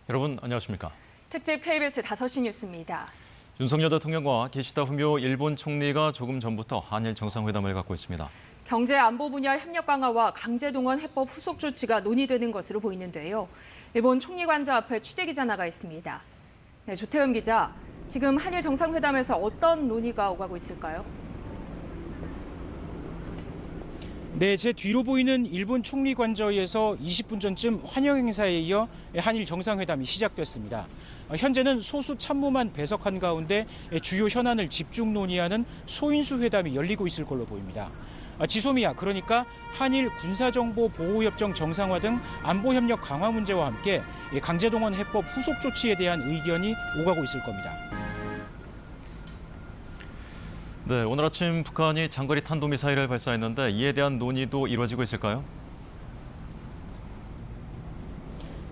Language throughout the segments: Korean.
여러분 안녕하십니까? 특집 KBS 5시 뉴스입니다. 윤석열 대통령과 기시다 후미오 일본 총리가 조금 전부터 한일 정상회담을 갖고 있습니다. 경제 안보 분야 협력 강화와 강제동원 해법 후속 조치가 논의되는 것으로 보이는데요. 일본 총리 관저 앞에 취재기자 나가 있습니다. 네, 조태현 기자, 지금 한일 정상회담에서 어떤 논의가 오가고 있을까요? 네, 제 뒤로 보이는 일본 총리 관저에서 20분 전쯤 환영 행사에 이어 한일 정상회담이 시작됐습니다. 현재는 소수 참모만 배석한 가운데 주요 현안을 집중 논의하는 소인수 회담이 열리고 있을 걸로 보입니다. 지소미아, 그러니까 한일 군사정보보호협정 정상화 등 안보협력 강화 문제와 함께 강제동원 해법 후속 조치에 대한 의견이 오가고 있을 겁니다. 네, 오늘 아침 북한이 장거리 탄도미사일을 발사했는데 이에 대한 논의도 이루어지고 있을까요?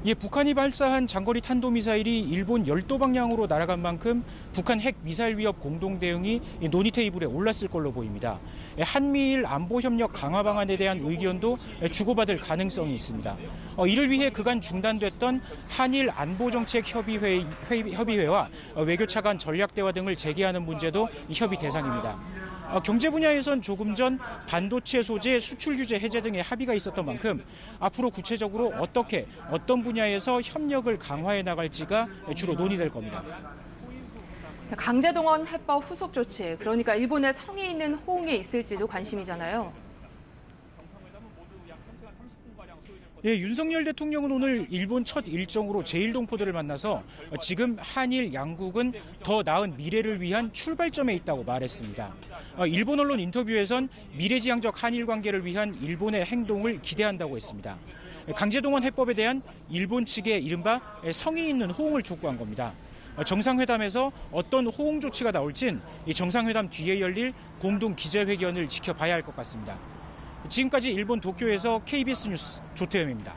예, 북한이 발사한 장거리 탄도미사일이 일본 열도 방향으로 날아간 만큼 북한 핵 미사일 위협 공동 대응이 논의 테이블에 올랐을 걸로 보입니다. 한미일 안보 협력 강화 방안에 대한 의견도 주고받을 가능성이 있습니다. 이를 위해 그간 중단됐던 한일 안보정책 협의회와 외교차 간 전략 대화 등을 재개하는 문제도 협의 대상입니다. 경제 분야에선 조금 전 반도체 소재 수출 규제 해제 등의 합의가 있었던 만큼 앞으로 구체적으로 어떤 분야에서 협력을 강화해 나갈지가 주로 논의될 겁니다. 강제동원 해법 후속 조치, 그러니까 일본의 성의 있는 호응이 있을지도 관심이잖아요. 예, 윤석열 대통령은 오늘 일본 첫 일정으로 제1동포들을 만나서 지금 한일 양국은 더 나은 미래를 위한 출발점에 있다고 말했습니다. 일본 언론 인터뷰에선 미래지향적 한일 관계를 위한 일본의 행동을 기대한다고 했습니다. 강제동원 해법에 대한 일본 측의 이른바 성의 있는 호응을 촉구한 겁니다. 정상회담에서 어떤 호응 조치가 나올진 이 정상회담 뒤에 열릴 공동 기자회견을 지켜봐야 할 것 같습니다. 지금까지 일본 도쿄에서 KBS 뉴스 조태현입니다.